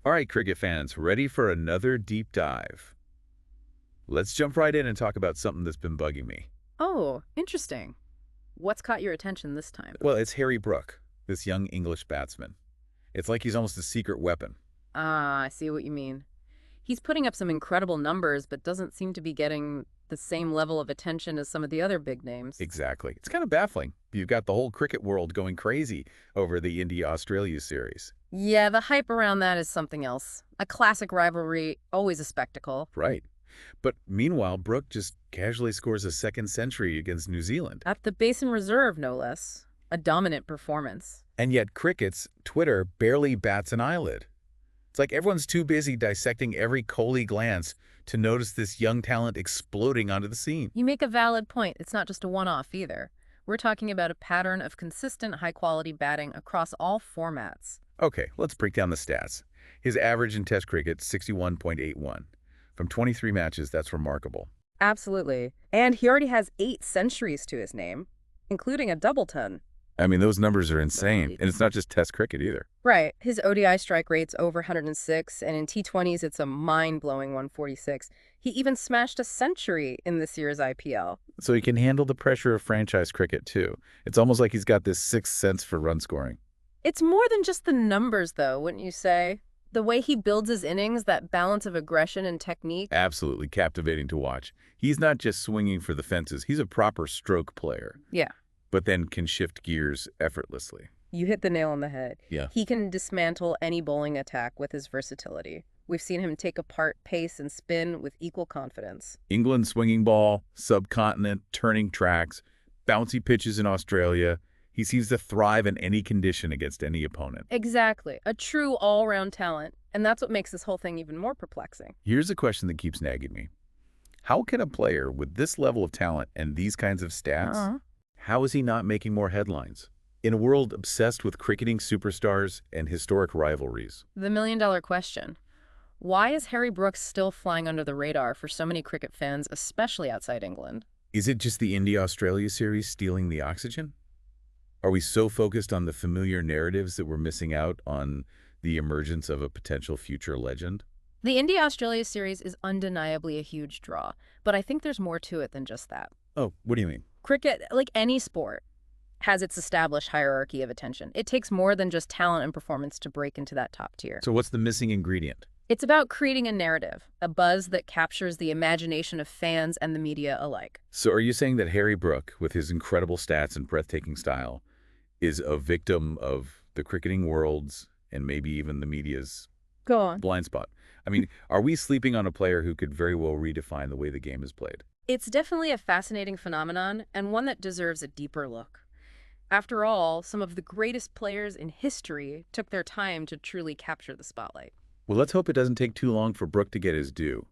All right, cricket fans, ready for another deep dive? Let's jump right in and talk about something that's been bugging me. Oh, interesting. What's caught your attention this time? Well, it's Harry Brook, this young English batsman. It's like he's almost a secret weapon. Ah, I see what you mean. He's putting up some incredible numbers, but doesn't seem to be getting the same level of attention as some of the other big names. Exactly. It's kind of baffling. You've got the whole cricket world going crazy over the India-Australia series. Yeah, the hype around that is something else. A classic rivalry, always a spectacle. Right. But meanwhile, Brook just casually scores a second century against New Zealand. At the Basin Reserve, no less. A dominant performance. And yet cricket's Twitter barely bats an eyelid. It's like everyone's too busy dissecting every Kohli glance to notice this young talent exploding onto the scene. You make a valid point. It's not just a one-off either. We're talking about a pattern of consistent, high-quality batting across all formats. Okay, let's break down the stats. His average in Test cricket, 61.81. From 23 matches, that's remarkable. Absolutely. And he already has 8 centuries to his name, including a double ton. I mean, those numbers are insane. And it's not just Test cricket either. Right. His ODI strike rate's over 106, and in T20s it's a mind-blowing 146. He even smashed a century in this year's IPL. So he can handle the pressure of franchise cricket, too. It's almost like he's got this sixth sense for run scoring. It's more than just the numbers, though, wouldn't you say? The way he builds his innings, that balance of aggression and technique. Absolutely captivating to watch. He's not just swinging for the fences. He's a proper stroke player. Yeah. But then can shift gears effortlessly. You hit the nail on the head. Yeah. He can dismantle any bowling attack with his versatility. We've seen him take apart pace and spin with equal confidence. England swinging ball, subcontinent, turning tracks, bouncy pitches in Australia. He seems to thrive in any condition against any opponent. Exactly. A true all-round talent. And that's what makes this whole thing even more perplexing. Here's a question that keeps nagging me. How can a player with this level of talent and these kinds of stats, how is he not making more headlines? In a world obsessed with cricketing superstars and historic rivalries. The million-dollar question. Why is Harry Brooks still flying under the radar for so many cricket fans, especially outside England? Is it just the India-Australia series stealing the oxygen? Are we so focused on the familiar narratives that we're missing out on the emergence of a potential future legend? The India-Australia series is undeniably a huge draw, but I think there's more to it than just that. Oh, what do you mean? Cricket, like any sport, has its established hierarchy of attention. It takes more than just talent and performance to break into that top tier. So what's the missing ingredient? It's about creating a narrative, a buzz that captures the imagination of fans and the media alike. So are you saying that Harry Brook, with his incredible stats and breathtaking style, is a victim of the cricketing world's and maybe even the media's Go on. blind spot? I mean, are we sleeping on a player who could very well redefine the way the game is played? It's definitely a fascinating phenomenon and one that deserves a deeper look. After all, some of the greatest players in history took their time to truly capture the spotlight. Well, let's hope it doesn't take too long for Brook to get his due.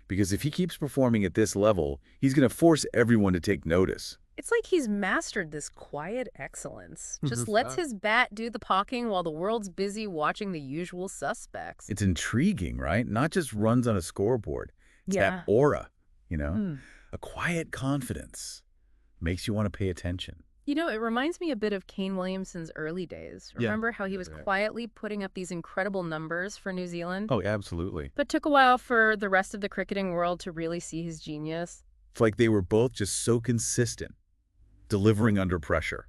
Because if he keeps performing at this level, he's going to force everyone to take notice. It's like he's mastered this quiet excellence. Just lets his bat do the pawking while the world's busy watching the usual suspects. It's intriguing, right? Not just runs on a scoreboard. It's that aura, you know? A quiet confidence makes you want to pay attention. You know, it reminds me a bit of Kane Williamson's early days. Remember how he was quietly putting up these incredible numbers for New Zealand? Oh, absolutely. But took a while for the rest of the cricketing world to really see his genius. It's like they were both just so consistent, delivering under pressure.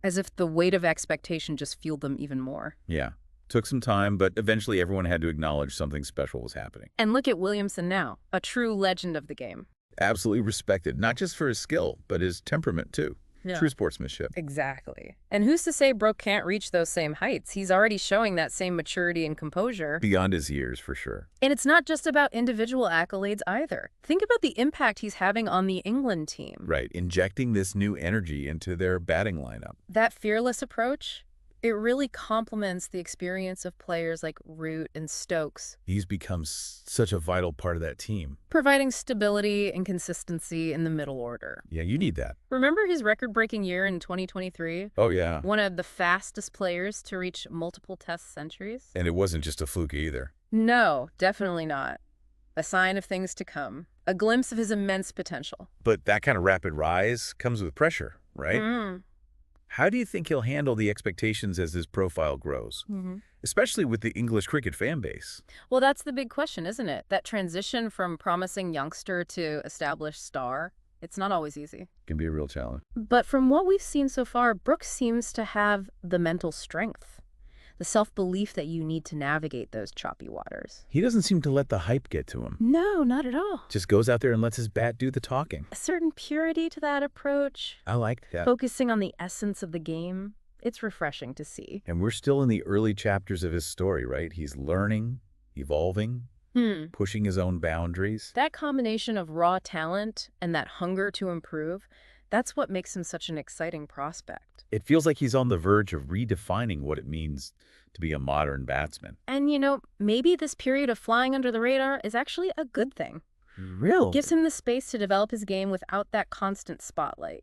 As if the weight of expectation just fueled them even more. Yeah. Took some time, but eventually everyone had to acknowledge something special was happening. And look at Williamson now, a true legend of the game. Absolutely respected, not just for his skill, but his temperament too. Yeah. True sportsmanship. Exactly. And who's to say Brook can't reach those same heights? He's already showing that same maturity and composure. Beyond his years, for sure. And it's not just about individual accolades either. Think about the impact he's having on the England team. Right, injecting this new energy into their batting lineup. That fearless approach, it really complements the experience of players like Root and Stokes. He's become such a vital part of that team. Providing stability and consistency in the middle order. Yeah, you need that. Remember his record-breaking year in 2023? Oh, yeah. One of the fastest players to reach multiple Test centuries? And it wasn't just a fluke either. No, definitely not. A sign of things to come. A glimpse of his immense potential. But that kind of rapid rise comes with pressure, right? How do you think he'll handle the expectations as his profile grows, especially with the English cricket fan base? Well, that's the big question, isn't it? That transition from promising youngster to established star, it's not always easy. Can be a real challenge. But from what we've seen so far, Brooks seems to have the mental strength, the self-belief that you need to navigate those choppy waters. He doesn't seem to let the hype get to him. No, not at all. Just goes out there and lets his bat do the talking. A certain purity to that approach, I like that. focusing on the essence of the game. It's refreshing to see. And we're still in the early chapters of his story, right? He's learning, evolving, pushing his own boundaries. That combination of raw talent and that hunger to improve, that's what makes him such an exciting prospect. It feels like he's on the verge of redefining what it means to be a modern batsman. And, maybe this period of flying under the radar is actually a good thing. Really? Gives him the space to develop his game without that constant spotlight.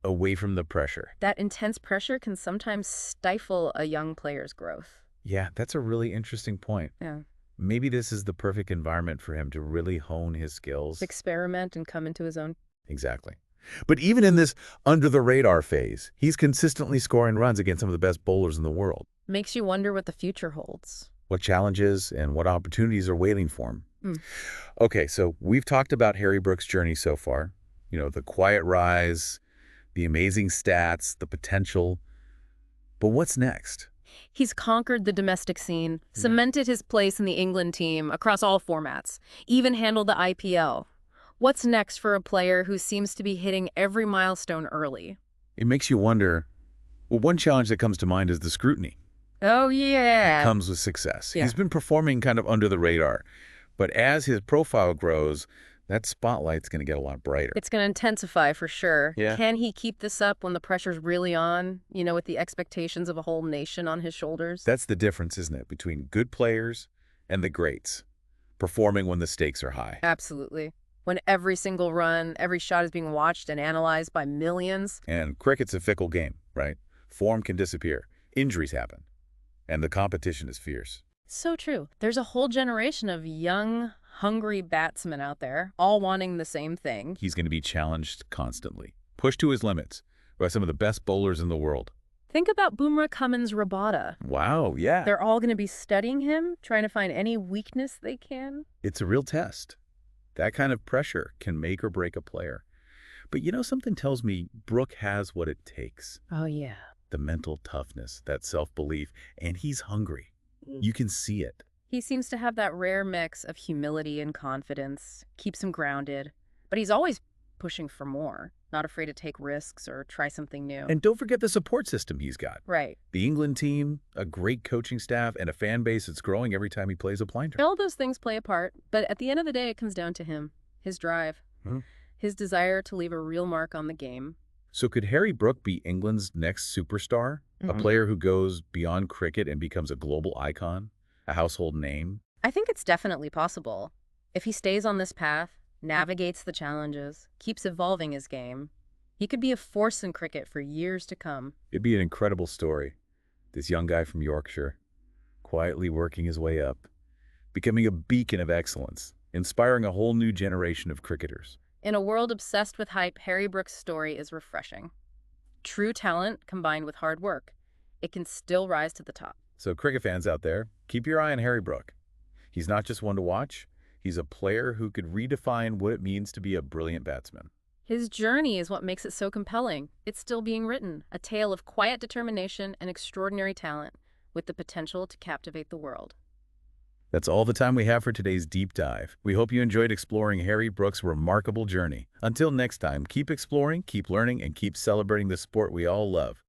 Away from the pressure. That intense pressure can sometimes stifle a young player's growth. Yeah, that's a really interesting point. Yeah. Maybe this is the perfect environment for him to really hone his skills. Experiment and come into his own. Exactly. But even in this under-the-radar phase, he's consistently scoring runs against some of the best bowlers in the world. Makes you wonder what the future holds. What challenges and what opportunities are waiting for him. Okay, so we've talked about Harry Brook's journey so far. The quiet rise, the amazing stats, the potential. But what's next? He's conquered the domestic scene, cemented his place in the England team across all formats, even handled the IPL. What's next for a player who seems to be hitting every milestone early? It makes you wonder. Well, one challenge that comes to mind is the scrutiny. Oh, yeah. It comes with success. Yeah. He's been performing kind of under the radar. But as his profile grows, that spotlight's going to get a lot brighter. It's going to intensify for sure. Yeah. Can he keep this up when the pressure's really on, with the expectations of a whole nation on his shoulders? That's the difference, isn't it, between good players and the greats, performing when the stakes are high. Absolutely. When every single run, every shot is being watched and analyzed by millions. And cricket's a fickle game, right? Form can disappear. Injuries happen. And the competition is fierce. So true. There's a whole generation of young, hungry batsmen out there, all wanting the same thing. He's going to be challenged constantly, pushed to his limits by some of the best bowlers in the world. Think about Bumrah, Cummins, Rabada. Wow, yeah. They're all going to be studying him, trying to find any weakness they can. It's a real test. That kind of pressure can make or break a player. But something tells me Brook has what it takes. Oh, yeah. The mental toughness, that self-belief, and he's hungry. You can see it. He seems to have that rare mix of humility and confidence, keeps him grounded, but he's always pushing for more, not afraid to take risks or try something new. And don't forget the support system he's got. Right. The England team, a great coaching staff, and a fan base that's growing every time he plays a blinder. All those things play a part, but at the end of the day, it comes down to him, his drive, his desire to leave a real mark on the game. So could Harry Brook be England's next superstar? A player who goes beyond cricket and becomes a global icon? A household name? I think it's definitely possible. If he stays on this path, navigates the challenges, keeps evolving his game, he could be a force in cricket for years to come. It'd be an incredible story. This young guy from Yorkshire, quietly working his way up, becoming a beacon of excellence, inspiring a whole new generation of cricketers. In a world obsessed with hype, Harry Brook's story is refreshing. True talent combined with hard work. It can still rise to the top. So cricket fans out there, keep your eye on Harry Brook. He's not just one to watch. He's a player who could redefine what it means to be a brilliant batsman. His journey is what makes it so compelling. It's still being written, a tale of quiet determination and extraordinary talent, with the potential to captivate the world. That's all the time we have for today's deep dive. We hope you enjoyed exploring Harry Brook's remarkable journey. Until next time, keep exploring, keep learning, and keep celebrating the sport we all love.